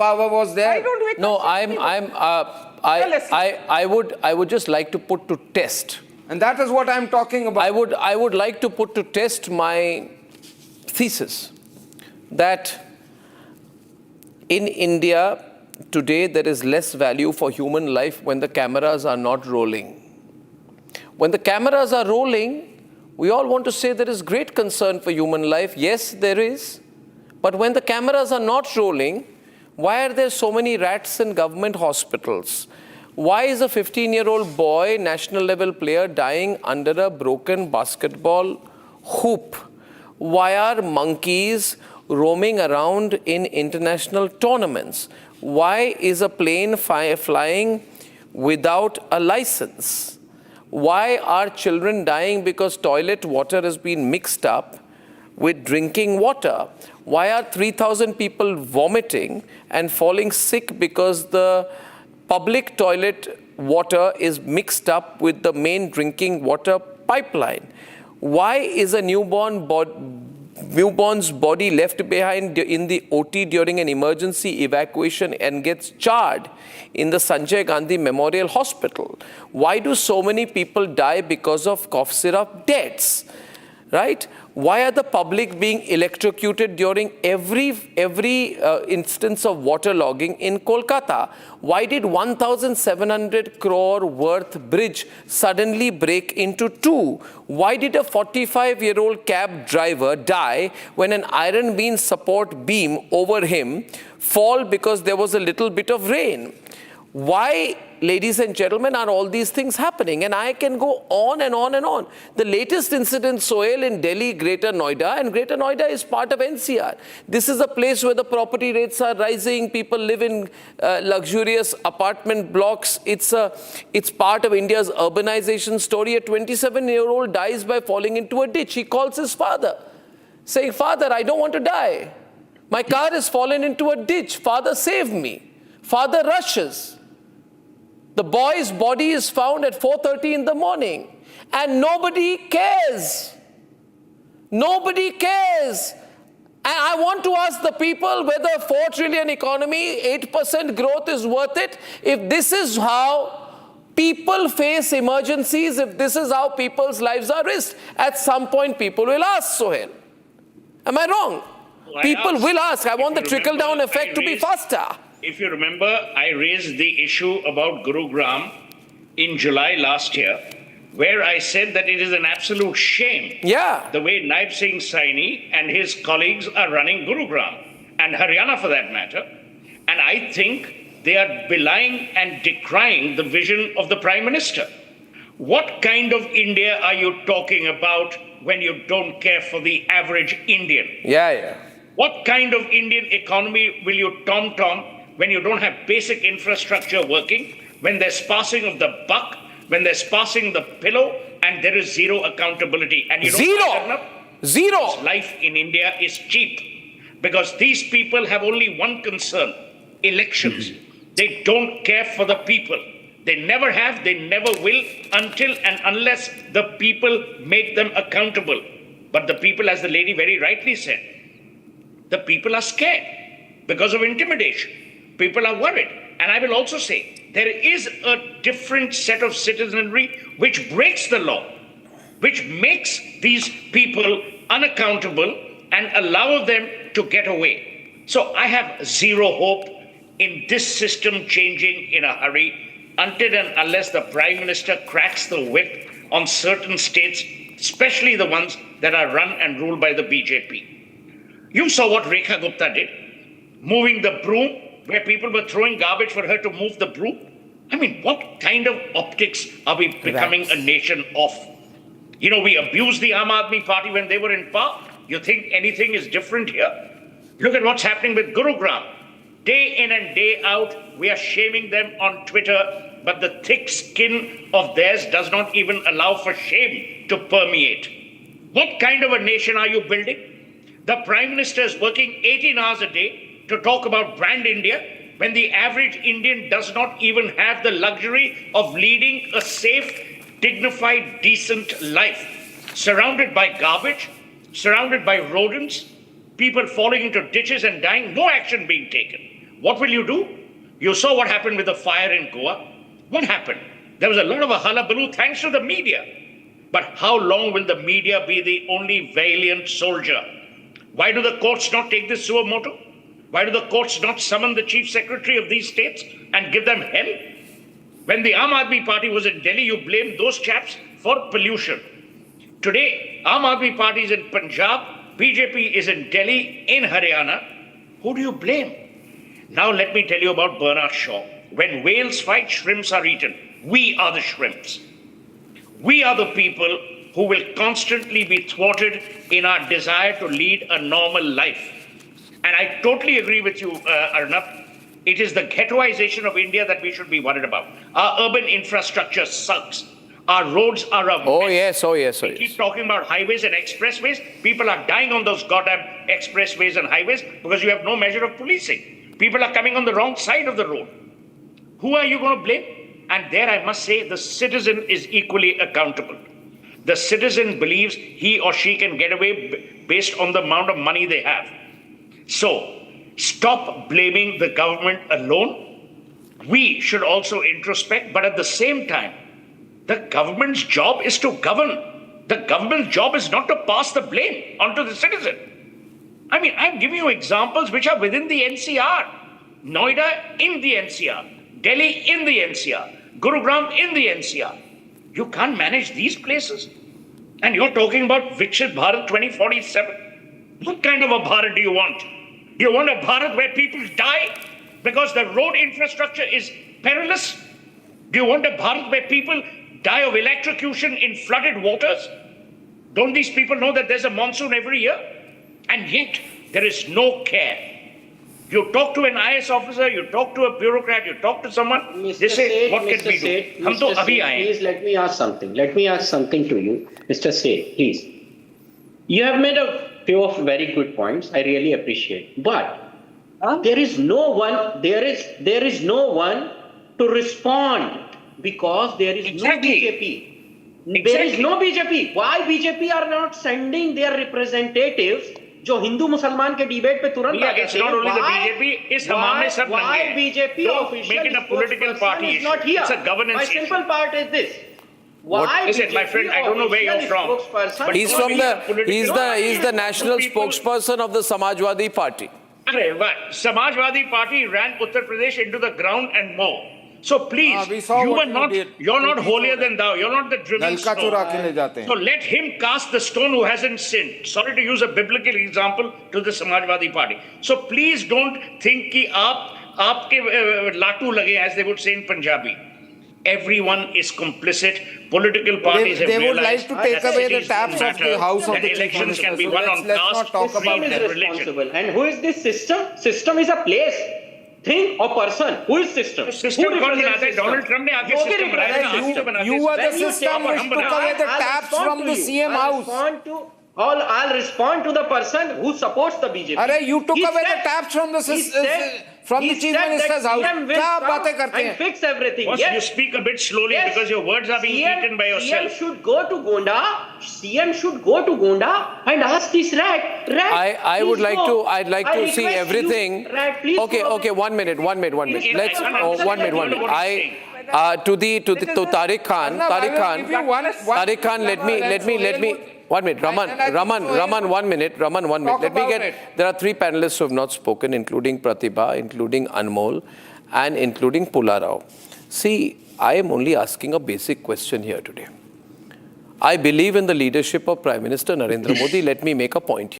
power was there. Why don't we No, I would just like to put to test. And that is what I'm talking about. I would like to put to test my thesis that in India today there is less value for human life when the cameras are not rolling. When the cameras are rolling, we all want to say there is great concern for human life. Yes, there is. But when the cameras are not rolling, why are there so many rats in government hospitals? Why is a 15-year-old boy, national level player, dying under a broken basketball hoop? Why are monkeys roaming around in international tournaments? Why is a plane flying without a license? Why are children dying because toilet water has been mixed up with drinking water? Why are 3,000 people vomiting and falling sick because the public toilet water is mixed up with the main drinking water pipeline? Why is a newborn's body left behind in the OT during an emergency evacuation and gets charred in the Sanjay Gandhi Memorial Hospital? Why do so many people die because of cough syrup deaths? Right? Why are the public being electrocuted during every instance of waterlogging in Kolkata? Why did 1,700 crore worth bridge suddenly break into two? Why did a 45-year-old cab driver die when an iron beam support beam over him fall because there was a little bit of rain? Why, ladies and gentlemen, are all these things happening? And I can go on and on and on. The latest incident, Suhel, in Delhi, Greater Noida, and Greater Noida is part of NCR. This is a place where the property rates are rising. People live in luxurious apartment blocks. It's part of India's urbanization story. A 27-year-old dies by falling into a ditch. He calls his father, saying, "Father, I don't want to die. My car has fallen into a ditch. Father, save me." Father rushes. The boy's body is found at 4:30 in the morning, and nobody cares. Nobody cares. And I want to ask the people whether 4 trillion economy, 8% growth is worth it. If this is how people face emergencies, if this is how people's lives are risked, at some point people will ask, Suhel. Am I wrong? Well, people will ask. I want the trickle-down effect to be faster. If you remember, I raised the issue about Gurugram in July last year, where I said that it is an absolute shame the way Naib Singh Saini and his colleagues are running Gurugram, and Haryana for that matter. And I think they are belying and decrying the vision of the Prime Minister. What kind of India are you talking about when you don't care for the average Indian? What kind of Indian economy will you tom-tom when you don't have basic infrastructure working, when there's passing of the buck, when there's passing the pillow, and there is zero accountability? And you know, Zero. Life in India is cheap because these people have only one concern: elections. They don't care for the people. They never have, they never will, until and unless the people make them accountable. But the people, as the lady very rightly said, the people are scared because of intimidation. People are worried. And I will also say, there is a different set of citizenry which breaks the law, which makes these people unaccountable and allow them to get away. So I have zero hope in this system changing in a hurry until and unless the Prime Minister cracks the whip on certain states, especially the ones that are run and ruled by the BJP. You saw what Rekha Gupta did, moving the broom where people were throwing garbage for her to move the broom. I mean, what kind of optics are we becoming a nation of? You know, we abused the Aam Aadmi Party when they were in power. You think anything is different here? Look at what's happening with Gurugram. Day in and day out, we are shaming them on Twitter, but the thick skin of theirs does not even allow for shame to permeate. What kind of a nation are you building? The Prime Minister is working 18 hours a day to talk about brand India when the average Indian does not even have the luxury of leading a safe, dignified, decent life, surrounded by garbage, surrounded by rodents, people falling into ditches and dying, no action being taken. What will you do? You saw what happened with the fire in Goa. What happened? There was a lot of a hullabaloo thanks to the media. But how long will the media be the only valiant soldier? Why do the courts not take this suo motu? Why do the courts not summon the chief secretary of these states and give them hell? When the Aam Aadmi Party was in Delhi, you blamed those chaps for pollution. Today, Aam Aadmi Party is in Punjab, BJP is in Delhi, in Haryana. Who do you blame? Now let me tell you about Bernard Shaw. When whales fight, shrimps are eaten. We are the shrimps. We are the people who will constantly be thwarted in our desire to lead a normal life. And I totally agree with you, Arnab. It is the ghettoization of India that we should be worried about. Our urban infrastructure sucks. Our roads are a mess. We keep talking about highways and expressways. People are dying on those goddamn expressways and highways because you have no measure of policing. People are coming on the wrong side of the road. Who are you going to blame? And there I must say the citizen is equally accountable. The citizen believes he or she can get away based on the amount of money they have. So, stop blaming the government alone. We should also introspect, but at the same time, the government's job is to govern. The government's job is not to pass the blame onto the citizen. I mean, I'm giving you examples which are within the NCR. Noida in the NCR. Delhi in the NCR. Gurugram in the NCR. You can't manage these places. And you're talking about Viksit Bharat 2047. What kind of a Bharat do you want? Do you want a Bharat where people die because the road infrastructure is perilous? Do you want a Bharat where people die of electrocution in flooded waters? Don't these people know that there's a monsoon every year? And yet, there is no care. You talk to an IS officer, you talk to a bureaucrat, you talk to someone, they say, what can we do? Hum to abhi aaye. Please let me ask something. Let me ask something to you. Mr. Seth, please. You have made a few of very good points. I really appreciate. But there is no one to respond because there is no BJP. There is no BJP. Why BJP are not sending their representatives? जो हिंदू मुसलमान के debate पे तुरंत आते it's not only the BJP, it's why BJP official make it a political party is not here? It's a governance My simple part is this. Why is it, my friend? I don't know where you're from. But he's the national spokesperson of the Samajwadi Party. Samajwadi Party ran Uttar Pradesh into the ground and more. So please, you're not holier than thou. You're not the driven stone. So let him cast the stone who hasn't sinned. Sorry to use a biblical example to the Samajwadi Party. So please don't think ki aapke latu lage, as they would say in Punjabi. Everyone is complicit. Political parties they would like to take away the taps of the house of the elections can be so won on caste, creed, and religion. And who is this system? System is a place. Thing or person? Who is system? System Donald Trump ne aake system banaya. You are the system which took away the taps from the CM house. I'll respond to the person who supports the BJP. You took away the taps from the chief minister's house. Kya baatein karte hain? Fix everything. Boss, you speak a bit slowly because your words are being eaten by yourself. CM should go to Gonda and ask this rat. I'd like to see everything. Okay, 1 minute. Let's 1 minute. To Tariq Khan, let me 1 minute. Raman, 1 minute. There are 3 panelists who have not spoken, including Pratibha, including Anmol, and including Pularao. See, I am only asking a basic question here today. I believe in the leadership of Prime Minister Narendra Modi. Let me make a point here.